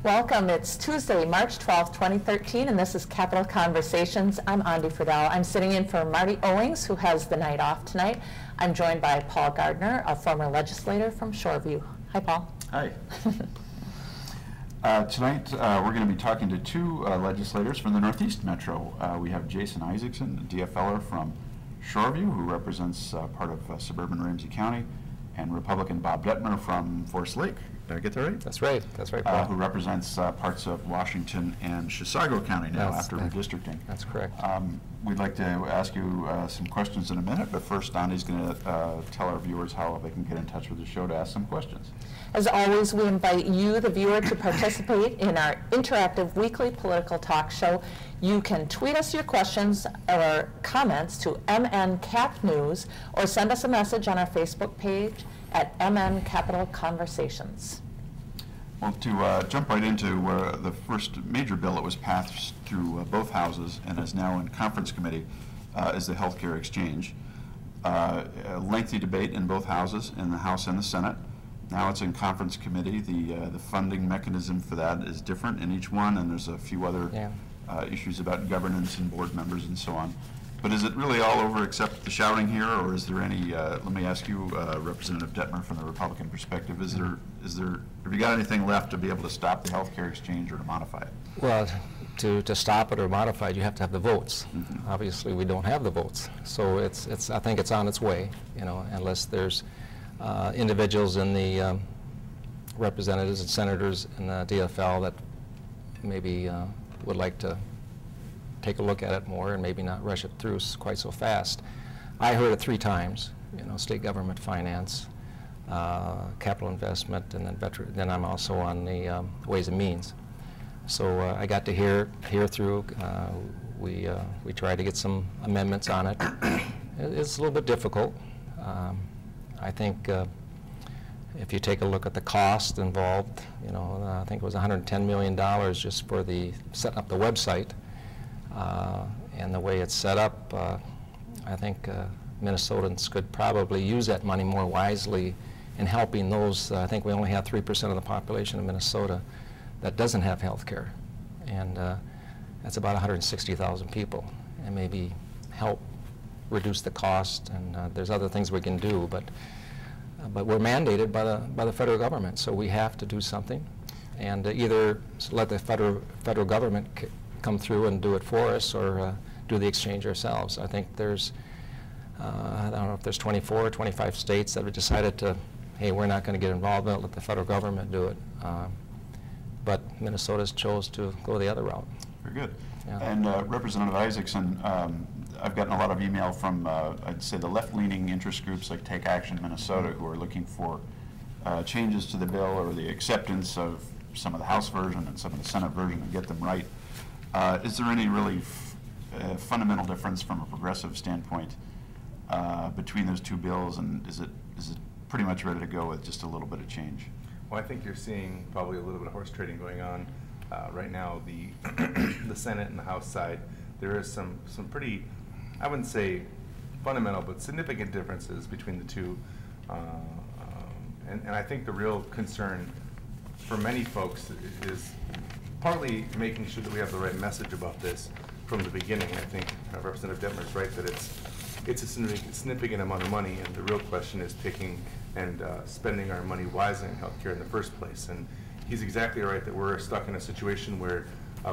Welcome. It's Tuesday, March 12th, 2013, and this is Capital Conversations. I'm Andi Friedel. I'm sitting in for Marty Owings, who has the night off tonight. I'm joined by Paul Gardner, a former legislator from Shoreview. Hi, Paul. Hi. Tonight, we're going to be talking to two legislators from the Northeast Metro. We have Jason Issacson, a DFLer from Shoreview, who represents part of suburban Ramsey County, and Republican Bob Dettmer from Forest Lake. Did I get that right? That's right. That's right, Paul. Who represents parts of Washington and Chisago County now after redistricting. That's correct. We'd like to ask you some questions in a minute, but first, Andi's going to tell our viewers how they can get in touch with the show to ask some questions. As always, we invite you, the viewer, to participate in our interactive weekly political talk show. You can tweet us your questions or comments to MNCapNews or send us a message on our Facebook page at MN Capital Conversations. Well, to jump right into the first major bill that was passed through both houses and is now in conference committee is the healthcare exchange. A lengthy debate in both houses, in the House and the Senate. Now it's in conference committee. The funding mechanism for that is different in each one, and there's a few other issues about governance and board members and so on. But is it really all over except the shouting here, or is there any, let me ask you, Representative Dettmer, from the Republican perspective, have you got anything left to be able to stop the healthcare exchange or to modify it? Well, to stop it or modify it, you have to have the votes. Mm-hmm. Obviously, we don't have the votes. So I think it's on its way, you know, unless there's individuals in the representatives and senators in the DFL that maybe would like to take a look at it more and maybe not rush it through quite so fast. I heard it 3 times, you know, state government finance, capital investment, and then I'm also on the Ways and Means. So I got to hear through. We tried to get some amendments on it. It's a little bit difficult. I think if you take a look at the cost involved, you know, I think it was $110 million just for setting up the website. And the way it's set up, I think Minnesotans could probably use that money more wisely in helping those. I think we only have 3% of the population of Minnesota that doesn't have health care. And that's about 160,000 people. And maybe help reduce the cost. And there's other things we can do. But we're mandated by the federal government. So we have to do something. And either let the federal government come through and do it for us, or do the exchange ourselves. I think there's, I don't know if there's 24 or 25 states that have decided to, hey, we're not going to get involved in it, let the federal government do it. But Minnesota's chose to go the other route. Very good. Yeah. And Representative Issacson, I've gotten a lot of email from, I'd say, the left-leaning interest groups like Take Action Minnesota, who are looking for changes to the bill or the acceptance of some of the House version and some of the Senate version and get them right. Is there any really fundamental difference from a progressive standpoint between those two bills, and is it pretty much ready to go with just a little bit of change? Well, I think you're seeing probably a little bit of horse trading going on right now. The Senate and the House side, there is some pretty, I wouldn't say fundamental, but significant differences between the two. And I think the real concern for many folks is partly making sure that we have the right message about this from the beginning. I think Representative Dettmer is right that it's a significant amount of money, and the real question is picking and spending our money wisely in healthcare in the first place. And he's exactly right that we're stuck in a situation where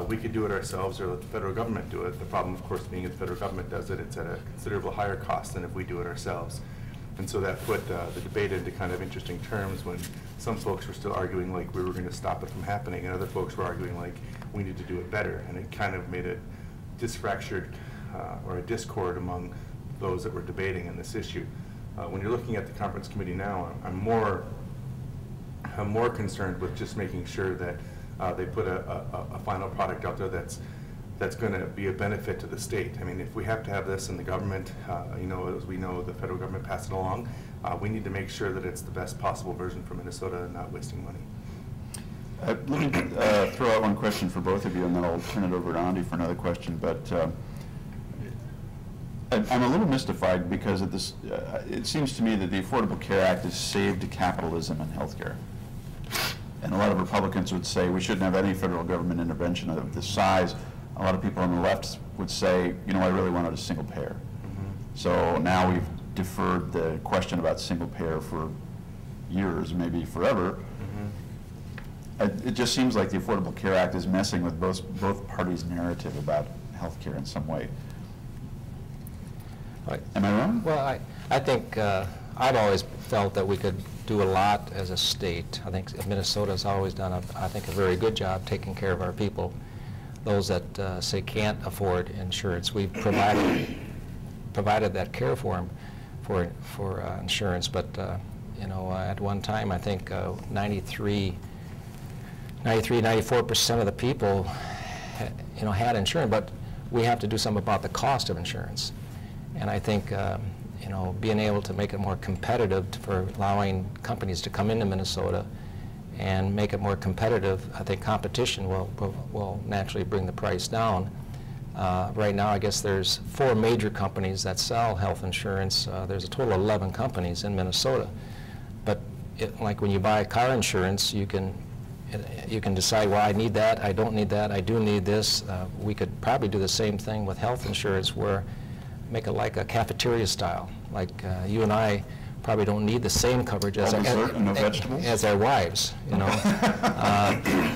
we could do it ourselves or let the federal government do it. The problem, of course, being if the federal government does it, it's at a considerable higher cost than if we do it ourselves. And so that put the debate into kind of interesting terms when some folks were still arguing like we were going to stop it from happening, and other folks were arguing like we need to do it better. And it kind of made a disfractured or a discord among those that were debating in this issue. When you're looking at the conference committee now, I'm more concerned with just making sure that they put a final product out there that's going to be a benefit to the state. I mean, if we have to have this in the government, you know, as we know, the federal government passed it along, we need to make sure that it's the best possible version for Minnesota and not wasting money. Let me throw out one question for both of you, and then I'll turn it over to Andi for another question. But I'm a little mystified because of this. It seems to me that the Affordable Care Act has saved capitalism in healthcare. And a lot of Republicans would say we shouldn't have any federal government intervention of this size. A lot of people on the left would say, you know, I really wanted a single payer. So now we've deferred the question about single payer for years, maybe forever. It just seems like the Affordable Care Act is messing with both parties' narrative about health care in some way. Am I wrong? Well, I think I've always felt that we could do a lot as a state. I think Minnesota's always done, I think, a very good job taking care of our people. Those that say can't afford insurance, we've provided that care for them for insurance. But you know, at one time, I think 94% of the people, you know, had insurance. But we have to do something about the cost of insurance. And I think, you know, being able to make it more competitive for allowing companies to come into Minnesota and make it more competitive, I think competition will naturally bring the price down. Right now, I guess there's 4 major companies that sell health insurance. There's a total of 11 companies in Minnesota. But like when you buy car insurance, you can decide, well, I need that, I don't need that, I do need this. We could probably do the same thing with health insurance, where make it like a cafeteria style. Like you and I probably don't need the same coverage as our wives, you know.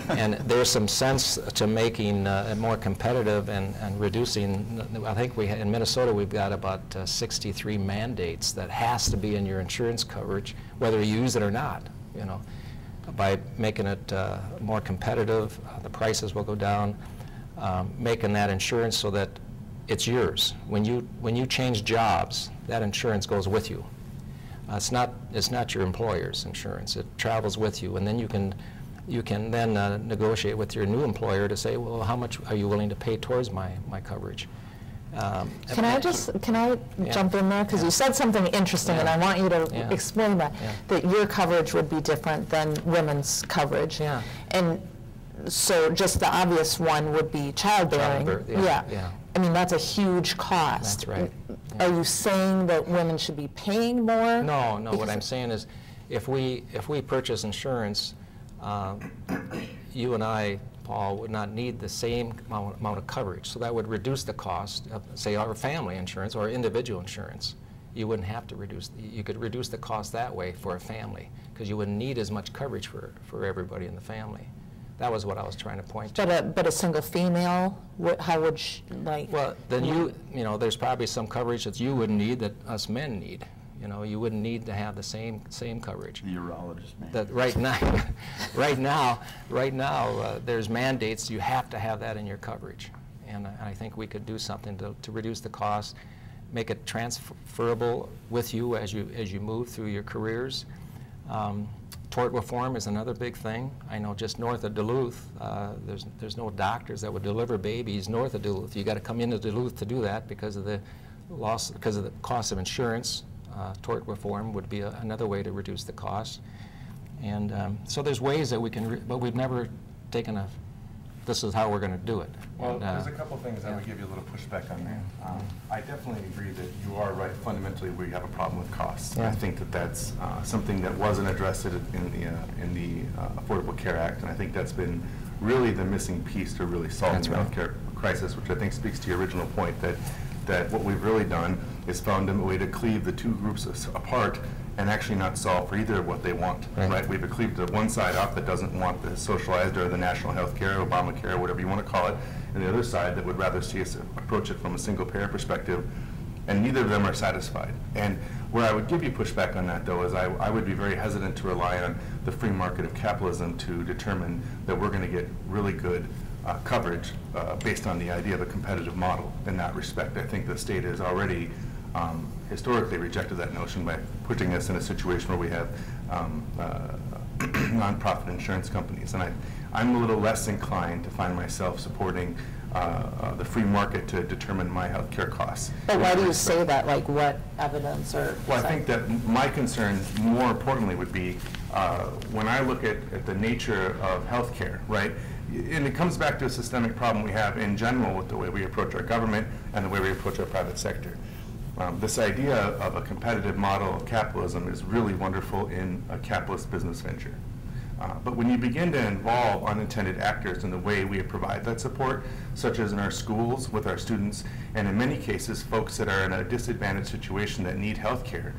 And there's some sense to making it more competitive and reducing. I think in Minnesota we've got about 63 mandates that has to be in your insurance coverage, whether you use it or not, you know. By making it more competitive, the prices will go down, making that insurance so that it's yours. When you change jobs, that insurance goes with you. It's not your employer's insurance. It travels with you, and then you can then negotiate with your new employer to say, well, how much are you willing to pay towards my coverage? Can I jump in there? Because you said something interesting, and I want you to explain that, that your coverage would be different than women's coverage. Yeah. And so just the obvious one would be childbearing. Yeah. I mean, that's a huge cost. That's right. Are you saying that women should be paying more? No. What I'm saying is, if we purchase insurance, you and I, Paul, would not need the same amount of coverage. So that would reduce the cost of, say, our family insurance or individual insurance. You wouldn't have to you could reduce the cost that way for a family, because you wouldn't need as much coverage for everybody in the family. That was what I was trying to point to. But a single female, how would like? Well, then you know, there's probably some coverage that you wouldn't need that us men need. You know, you wouldn't need to have the same coverage. The urologist man. That right now, there's mandates. You have to have that in your coverage, and I think we could do something to reduce the cost, make it transferable with you as you move through your careers. Tort reform is another big thing. I know just north of Duluth, there's no doctors that would deliver babies north of Duluth. You got to come into Duluth to do that because of the cost of insurance. Tort reform would be another way to reduce the cost. And so there's ways that we can, but we've never taken this is how we're going to do it. Well, there's a couple things I would give you a little pushback on there. I definitely agree that you are right. Fundamentally, we have a problem with costs. Yeah. I think that that's something that wasn't addressed in the Affordable Care Act, and I think that's been really the missing piece to really solving the healthcare crisis, which I think speaks to your original point that what we've really done is found a way to cleave the two groups apart and actually not solve for either of what they want, right? We've cleaved the one side off that doesn't want the socialized or the national health care, Obamacare, whatever you want to call it, and the other side that would rather see us approach it from a single payer perspective, and neither of them are satisfied. And where I would give you pushback on that, though, is I would be very hesitant to rely on the free market of capitalism to determine that we're going to get really good coverage based on the idea of a competitive model in that respect. I think the state has already historically rejected that notion by putting us in a situation where we have nonprofit insurance companies. And I'm a little less inclined to find myself supporting the free market to determine my health care costs. But why do you say that? Like what evidence or? Well, I think that my concern, more importantly, would be when I look at the nature of health care, right? And it comes back to a systemic problem we have in general with the way we approach our government and the way we approach our private sector. This idea of a competitive model of capitalism is really wonderful in a capitalist business venture. But when you begin to involve unintended actors in the way we provide that support, such as in our schools with our students, and in many cases, folks that are in a disadvantaged situation that need health care,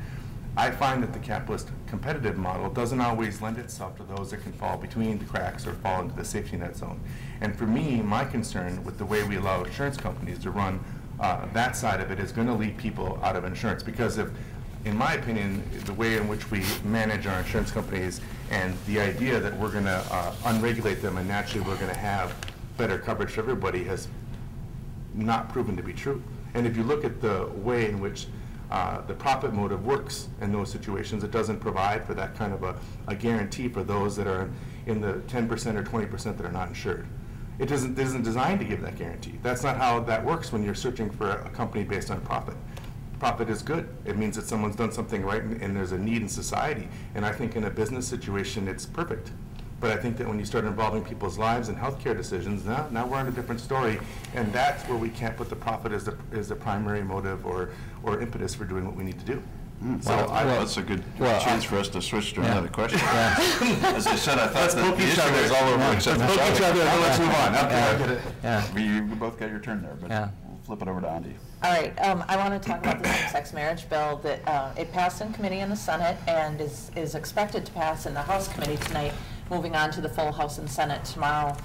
I find that the capitalist competitive model doesn't always lend itself to those that can fall between the cracks or fall into the safety net zone. And for me, my concern with the way we allow insurance companies to run that side of it is going to lead people out of insurance, because if, in my opinion, the way in which we manage our insurance companies and the idea that we're going to unregulate them and naturally we're going to have better coverage for everybody has not proven to be true. And if you look at the way in which the profit motive works in those situations, it doesn't provide for that kind of a guarantee for those that are in the 10% or 20% that are not insured. It isn't designed to give that guarantee. That's not how that works when you're searching for a company based on profit. Profit is good. It means that someone's done something right and there's a need in society. And I think in a business situation, it's perfect. But I think that when you start involving people's lives and healthcare decisions, now we're on a different story, and that's where we can't put the profit as the primary motive or impetus for doing what we need to do. So that's a good chance for us to switch to another question. As I said, I thought that the issue was all over except for Let's move on. Okay, I get it. You both got your turn there, but we'll flip it over to Andy. All right, I want to talk about the same-sex marriage bill that it passed in committee in the Senate and is expected to pass in the House committee tonight, moving on to the full House and Senate tomorrow.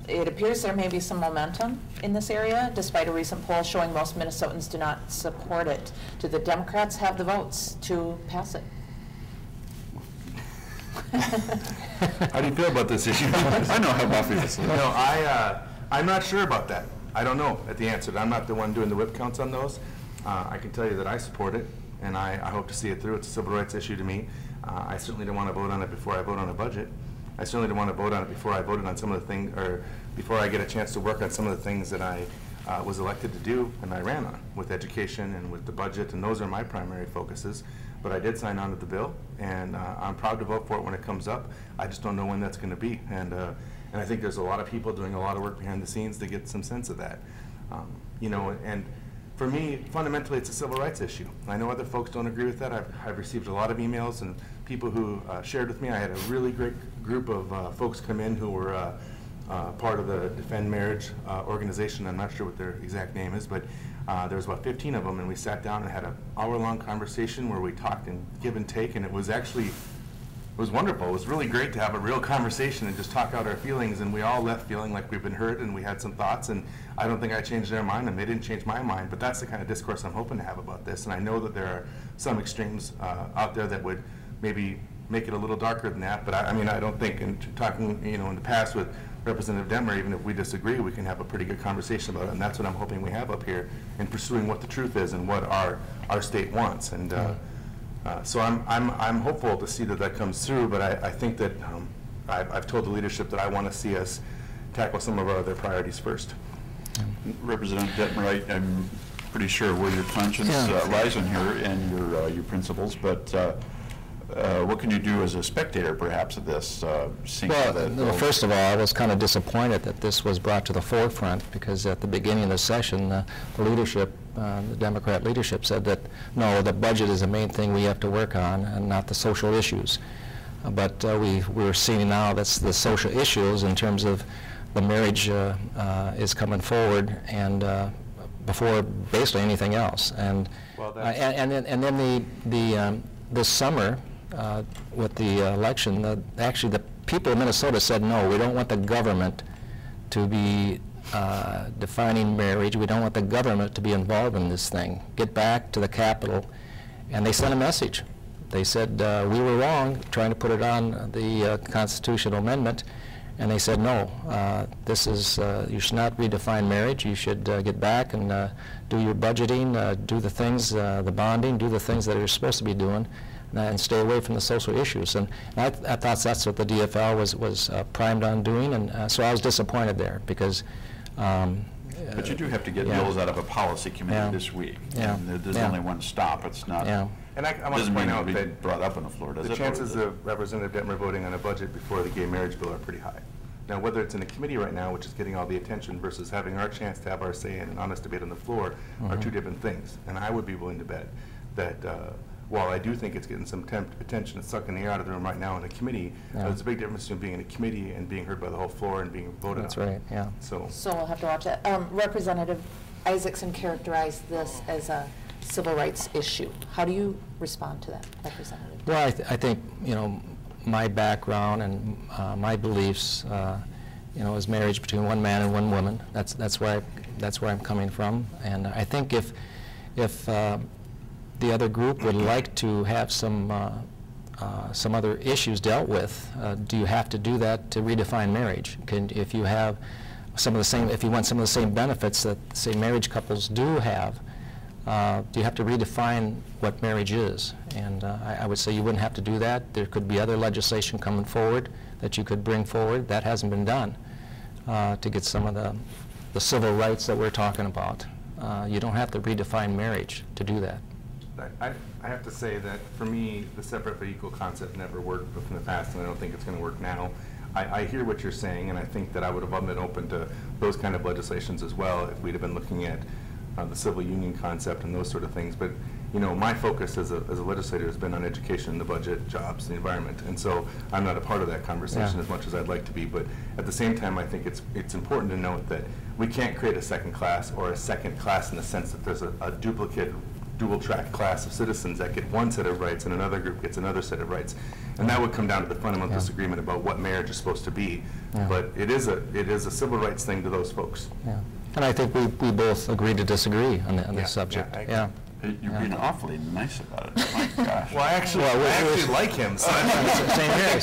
It appears there may be some momentum in this area, despite a recent poll showing most Minnesotans do not support it. Do the Democrats have the votes to pass it? How do you feel about this issue? I know how Buffy is. No, I'm not sure about that. I don't know at the answer. I'm not the one doing the whip counts on those. I can tell you that I support it, and I hope to see it through. It's a civil rights issue to me. I certainly don't want to vote on it before I vote on a budget. I certainly don't want to vote on it before I voted on some of the things, or before I get a chance to work on some of the things that I was elected to do and I ran on, with education and with the budget, and those are my primary focuses. But I did sign on to the bill, and I'm proud to vote for it when it comes up. I just don't know when that's going to be. And I think there's a lot of people doing a lot of work behind the scenes to get some sense of that. You know, and for me, fundamentally, it's a civil rights issue. I know other folks don't agree with that. I've received a lot of emails and people who shared with me. I had a really great group of folks come in who were part of the Defend Marriage organization. I'm not sure what their exact name is, but there was about 15 of them, and we sat down and had an hour-long conversation where we talked and give and take, and it was actually, it was wonderful. It was really great to have a real conversation and just talk out our feelings, and we all left feeling like we've been heard, and we had some thoughts, and I don't think I changed their mind, and they didn't change my mind, but that's the kind of discourse I'm hoping to have about this, and I know that there are some extremes out there that would maybe make it a little darker than that, but I mean, I don't think, in talking, you know, in the past with Representative Dettmer, even if we disagree, we can have a pretty good conversation about it, and that's what I'm hoping we have up here in pursuing what the truth is and what our state wants. And so I'm hopeful to see that that comes through, but I think that I've told the leadership that I want to see us tackle some of our other priorities first. Representative Dettmer, I'm pretty sure where your conscience lies in here and your principles, but what can you do as a spectator, perhaps, of this? Well, first of all, I was kind of disappointed that this was brought to the forefront, because at the beginning of the session, the leadership, the Democrat leadership, said that, no, the budget is the main thing we have to work on and not the social issues. But we're seeing now that's the social issues in terms of the marriage is coming forward, and before basically anything else. And then this summer, with the election, actually the people of Minnesota said, no, we don't want the government to be defining marriage. We don't want the government to be involved in this thing. Get back to the Capitol. And they sent a message. They said, we were wrong trying to put it on the constitutional amendment. And they said, no, this is, you should not redefine marriage. You should get back and do your budgeting, do the things, the bonding, do the things that you're supposed to be doing, and stay away from the social issues. And I thought that's what the DFL was primed on doing, and so I was disappointed there, because but you do have to get bills out of a policy committee this week. And there's only one stop. It's not. And I want to point out that brought up on the floor, does it? The chances of Representative Dettmer voting on a budget before the gay marriage bill are pretty high. Now, whether it's in a committee right now, which is getting all the attention, versus having our chance to have our say in an honest debate on the floor, are two different things. And I would be willing to bet that while I do think it's getting some attention and sucking the air out of the room right now in a committee, there's a big difference between being in a committee and being heard by the whole floor and being voted on. That's right, yeah. So we'll have to watch that. Representative Issacson characterized this as a civil rights issue. How do you respond to that, Representative? Well, I think, you know, my background and my beliefs, you know, is marriage between one man and one woman. That's where I'm coming from. And I think if the other group would like to have some other issues dealt with, do you have to do that to redefine marriage? If you have some of the same, if you want some of the same benefits that, say, marriage couples do have, do you have to redefine what marriage is? And I would say you wouldn't have to do that. There could be other legislation coming forward that you could bring forward. That hasn't been done to get some of the civil rights that we're talking about. You don't have to redefine marriage to do that. I have to say that for me, the separate but equal concept never worked in the past, and I don't think it's going to work now. I hear what you're saying, and I think that I would have been open to those kind of legislations as well if we'd have been looking at the civil union concept and those sort of things. But you know, my focus as a legislator has been on education, the budget, jobs, the environment, and so I'm not a part of that conversation as much as I'd like to be. But at the same time, I think it's important to note that we can't create a second class or a second class in the sense that there's a duplicate dual-track class of citizens that get one set of rights and another group gets another set of rights. And that would come down to the fundamental disagreement about what marriage is supposed to be. But it is a civil rights thing to those folks. And I think we both agree to disagree on this subject. You're being awfully nice about it. My gosh. Well, I actually like him. So same here.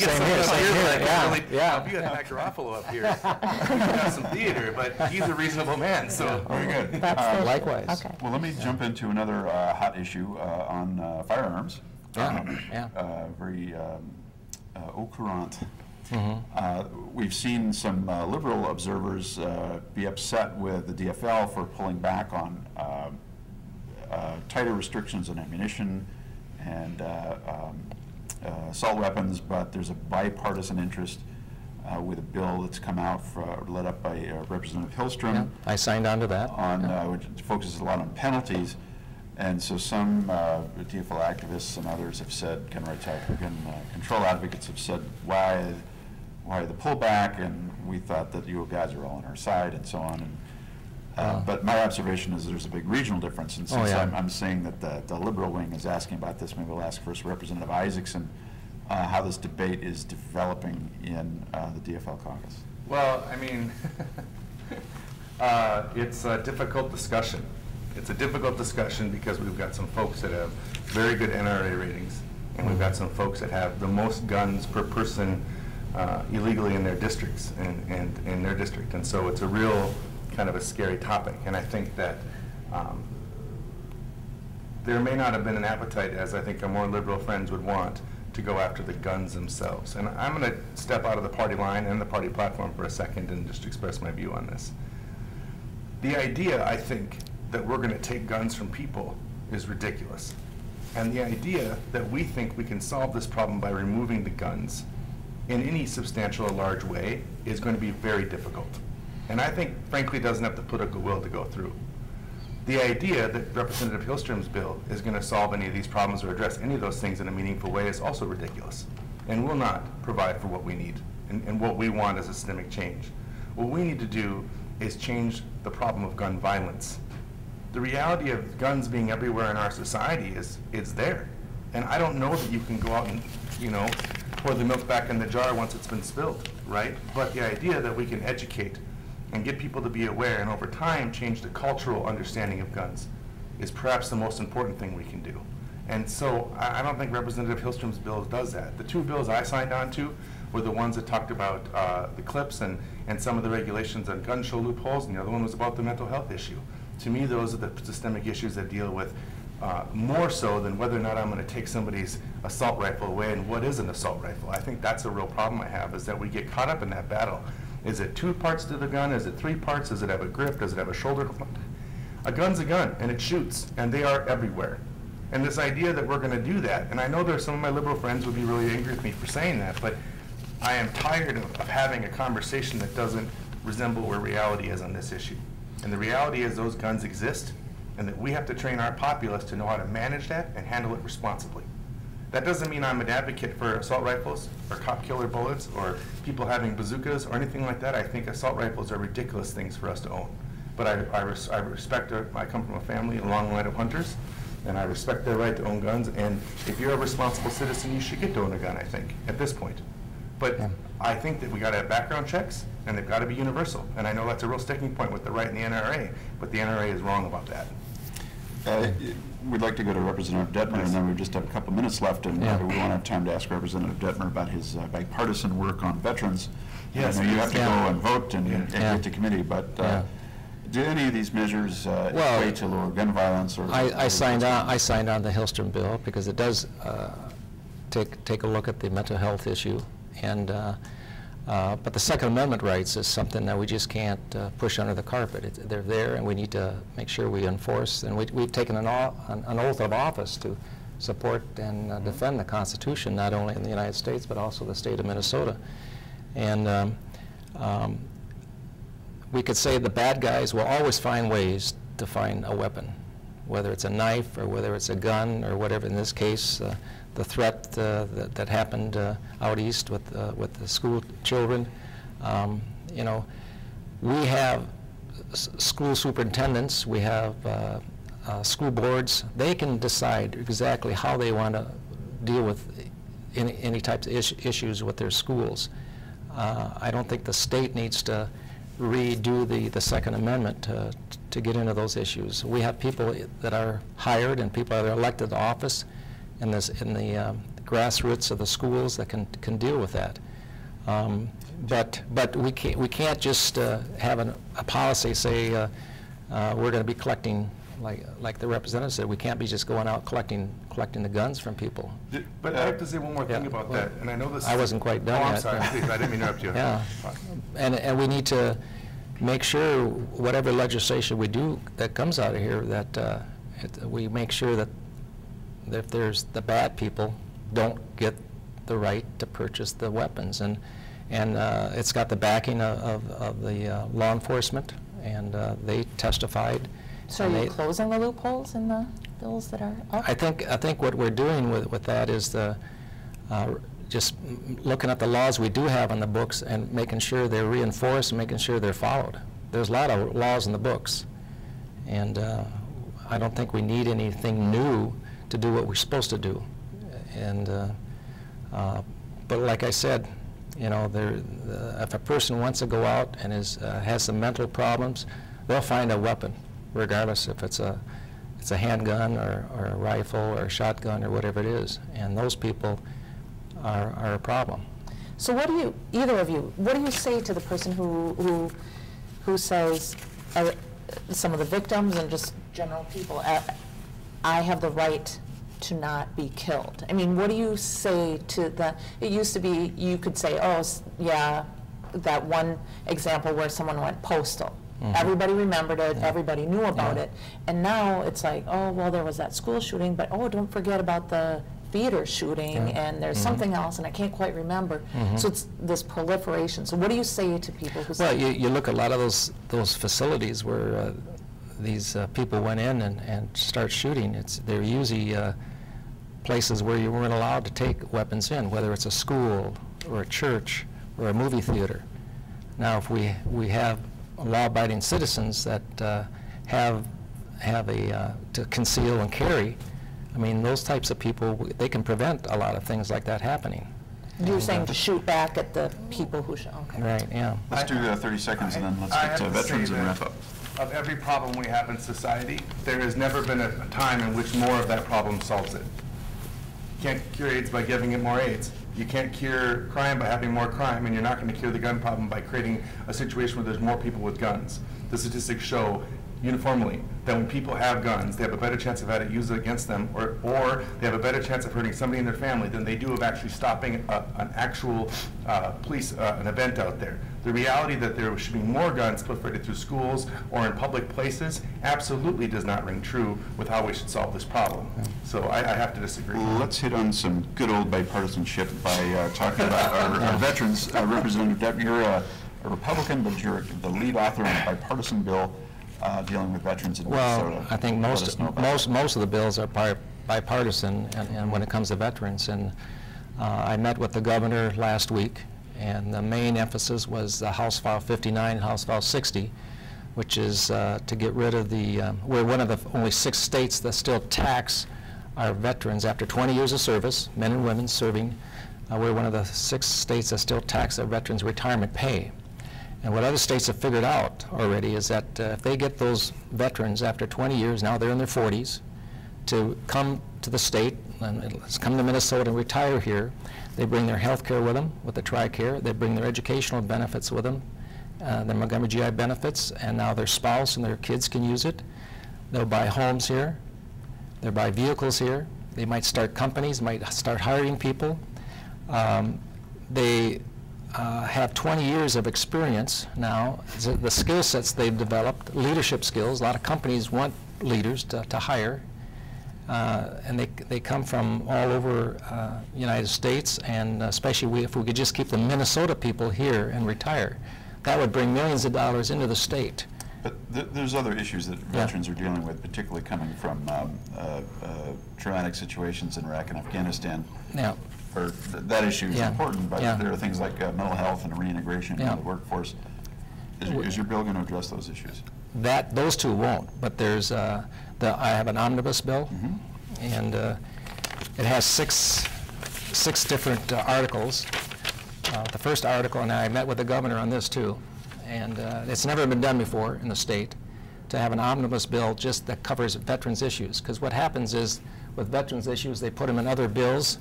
Yeah. You got Matt Garofalo up here. He's got some theater, but he's a reasonable man. So very good. Likewise. Okay. Well, let me jump into another hot issue on firearms. Very au courant. We've seen some liberal observers be upset with the DFL for pulling back on tighter restrictions on ammunition and assault weapons, but there's a bipartisan interest with a bill that's come out led up by Representative Hillstrom. I signed on to that. Which focuses a lot on penalties. And so some DFL activists and others have said, gun control advocates have said, why the pullback? And we thought that you guys are all on our side and so on. And, but my observation is there's a big regional difference. And since I'm saying that the liberal wing is asking about this, maybe we'll ask first Representative Issacson how this debate is developing in the DFL caucus. Well, I mean, it's a difficult discussion. It's a difficult discussion because we've got some folks that have very good NRA ratings, and we've got some folks that have the most guns per person illegally in their districts and in their district. And so it's a real kind of a scary topic. And I think that there may not have been an appetite, as I think our more liberal friends would want, to go after the guns themselves. And I'm going to step out of the party line and the party platform for a second and just express my view on this. The idea, I think, that we're going to take guns from people is ridiculous. And the idea that we think we can solve this problem by removing the guns in any substantial or large way is going to be very difficult. And I think, frankly, doesn't have the political will to go through. The idea that Representative Hillstrom's bill is going to solve any of these problems or address any of those things in a meaningful way is also ridiculous and will not provide for what we need and what we want as a systemic change. What we need to do is change the problem of gun violence. The reality of guns being everywhere in our society is there. And I don't know that you can go out and, pour the milk back in the jar once it's been spilled, right? But the idea that we can educate and get people to be aware and over time change the cultural understanding of guns is perhaps the most important thing we can do. And so I don't think Representative Hillstrom's bill does that. The two bills I signed on to were the ones that talked about the clips and some of the regulations on gun show loopholes, and the other one was about the mental health issue. To me, those are the systemic issues that deal with more so than whether or not I'm going to take somebody's assault rifle away and what is an assault rifle. I think that's a real problem I have, is that we get caught up in that battle. Is it 2 parts to the gun? Is it 3 parts? Does it have a grip? Does it have a shoulder? A gun's a gun, and it shoots, and they are everywhere. And this idea that we're going to do that, and I know there's some of my liberal friends would be really angry with me for saying that, but I am tired of having a conversation that doesn't resemble where reality is on this issue. And the reality is those guns exist, and that we have to train our populace to know how to manage that and handle it responsibly. That doesn't mean I'm an advocate for assault rifles or cop killer bullets or people having bazookas or anything like that. I think assault rifles are ridiculous things for us to own. But I respect, I come from a family, a long line of hunters, and I respect their right to own guns. And if you're a responsible citizen, you should get to own a gun, I think, at this point. But I think that we got to have background checks, and they've got to be universal. And I know that's a real sticking point with the right and the NRA, but the NRA is wrong about that. We'd like to go to Representative Dettmer, and then we just have a couple minutes left, and we want to have time to ask Representative Dettmer about his bipartisan work on veterans. Yes, I know you have to go and vote and get to committee, but do any of these measures equate to lower gun violence? Or I signed on the Hillstrom bill because it does take a look at the mental health issue, and but the Second Amendment rights is something that we just can't push under the carpet. They're there, and we need to make sure we enforce. And we've taken an oath of office to support and defend the Constitution, not only in the United States, but also the state of Minnesota. And we could say the bad guys will always find ways to find a weapon, whether it's a knife or whether it's a gun or whatever. In this case, the threat that happened out east with the school children. You know, we have school superintendents, we have school boards. They can decide exactly how they want to deal with any types of issues with their schools. I don't think the state needs to redo the Second Amendment to get into those issues. We have people that are hired and people that are elected to office in the grassroots of the schools that can deal with that. But we can't just have a policy say we're going to be collecting, like the representative said, we can't be just going out collecting the guns from people. But I have to say one more thing about that, and I know this. I wasn't quite done yet. I'm sorry, please, I didn't mean to interrupt you. Yeah, and we need to make sure whatever legislation we do that comes out of here that we make sure that if there's the bad people don't get the right to purchase the weapons, and it's got the backing of the law enforcement, and they testified. So are you closing the loopholes in the bills that are up? I think what we're doing with that is just looking at the laws we do have on the books and making sure they're reinforced and making sure they're followed. There's a lot of laws in the books, and I don't think we need anything new to do what we're supposed to do. And but like I said, you know, if a person wants to go out and has some mental problems, they'll find a weapon, regardless if it's a handgun or a rifle or a shotgun or whatever it is. And those people are a problem. So what do you, either of you, what do you say to the person who says, some of the victims and just general people, I have the right to not be killed? I mean, what do you say to that? It used to be, you could say, oh, yeah, that one example where someone went postal. Mm-hmm. Everybody remembered it, everybody knew about it, and now it's like, oh, well, there was that school shooting, but oh, don't forget about the theater shooting, and there's something else, and I can't quite remember. So it's this proliferation. So what do you say to people who say? Well, you look at a lot of those facilities where these people went in and start shooting. They're usually places where you weren't allowed to take weapons in, whether it's a school or a church or a movie theater. Now, if we have law-abiding citizens that have to conceal and carry, I mean, those types of people, they can prevent a lot of things like that happening. You're saying to shoot back at the people who shoot. Okay. Right, yeah. Let's do 30 seconds and then let's get to veterans and wrap up. Of every problem we have in society, there has never been a time in which more of that problem solves it. You can't cure AIDS by giving it more AIDS. You can't cure crime by having more crime, and you're not going to cure the gun problem by creating a situation where there's more people with guns. The statistics show uniformly that when people have guns, they have a better chance of having it used against them, or they have a better chance of hurting somebody in their family than they do of actually stopping an actual an event out there. The reality that there should be more guns proliferated through schools or in public places absolutely does not ring true with how we should solve this problem. So I have to disagree. Let's hit on some good old bipartisanship by talking about our veterans. Representative Dettmer, you're a Republican, but you're the lead author on a bipartisan bill dealing with veterans in Well, Minnesota? I think Let us know about that. most of the bills are bipartisan, and when it comes to veterans. And I met with the governor last week, and the main emphasis was House File 59 and House File 60, which is to get rid of we're one of the only 6 states that still tax our veterans after 20 years of service, men and women serving. We're one of the 6 states that still tax their veterans' retirement pay. And what other states have figured out already is that if they get those veterans after 20 years, now they're in their 40s, to come to the state, and come to Minnesota and retire here, they bring their health care with them, with the TRICARE, they bring their educational benefits with them, their Montgomery GI benefits, and now their spouse and their kids can use it. They'll buy homes here, they'll buy vehicles here, they might start companies, might start hiring people. They have 20 years of experience now. The skill sets they've developed, leadership skills, a lot of companies want leaders to hire, and they come from all over the United States, and especially if we could just keep the Minnesota people here and retire, that would bring millions of dollars into the state. But there's other issues that veterans are dealing with, particularly coming from traumatic situations in Iraq and Afghanistan. Yeah. Or that issue is important, but Yeah. there are things like mental health and reintegration in the workforce. Is your bill going to address those issues? Those two won't, but there's I have an omnibus bill, and it has six different articles. The first article, and I met with the governor on this too, and it's never been done before in the state to have an omnibus bill just that covers veterans issues. Because what happens is, with veterans issues, they put them in other bills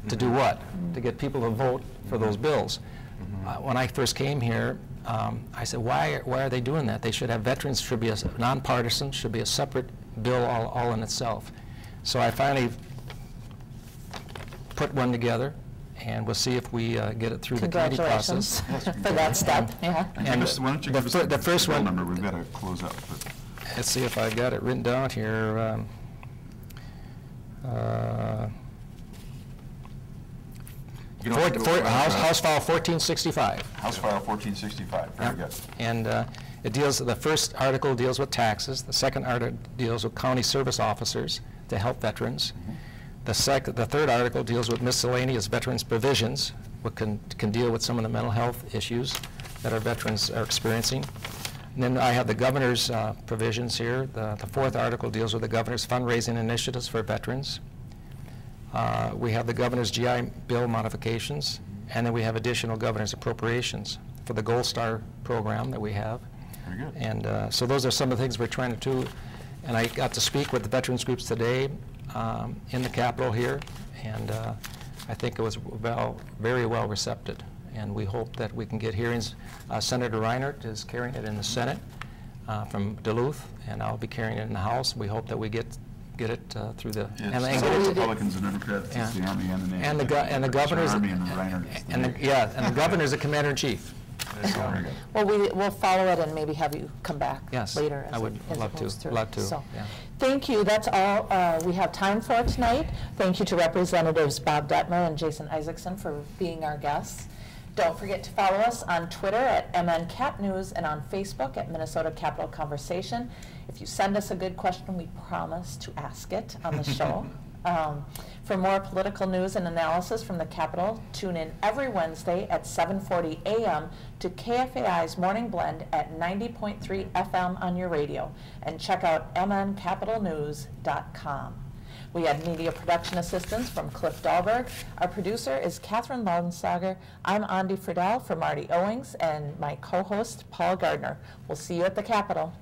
to do what? To get people to vote for those bills. When I first came here, I said, why are they doing that? They should have veterans, should be a nonpartisan, should be a separate bill all in itself. So I finally put one together, and we'll see if we get it through the committee process. Congratulations for that step. Yeah. And why don't you give us the first bill one number? We've got to close up. Let's see if I got it written down here. House File 1465. House File 1465. Very good. And the first article deals with taxes. The second article deals with county service officers to help veterans. The third article deals with miscellaneous veterans provisions, which can deal with some of the mental health issues that our veterans are experiencing. And then I have the governor's provisions here. The fourth article deals with the governor's fundraising initiatives for veterans. We have the governor's GI Bill modifications, and then we have additional governor's appropriations for the Gold Star program that we have. Very good. And so those are some of the things we're trying to do. And I got to speak with the veterans groups today in the Capitol here, and I think it was very well received. And we hope that we can get hearings. Senator Reinert is carrying it in the Senate from Duluth, and I'll be carrying it in the House. We hope that we get it through the Republicans and Democrats, it's the Army and the Navy. And the governor's Army and the Reinert. and the governor's the commander-in-chief. Very good. Well, we'll follow it and maybe have you come back later. I would love to. So, yeah. Thank you. That's all we have time for tonight. Thank you to Representatives Bob Dettmer and Jason Issacson for being our guests. Don't forget to follow us on Twitter at MNCapNews and on Facebook at Minnesota Capitol Conversation. If you send us a good question, we promise to ask it on the show. For more political news and analysis from the Capitol, tune in every Wednesday at 7:40 a.m. to KFAI's Morning Blend at 90.3 FM on your radio, and check out mncapitalnews.com. We had media production assistance from Cliff Dahlberg. Our producer is Catherine Laudensager. I'm Andi Friedel for Marty Owings and my co-host Paul Gardner. We'll see you at the Capitol.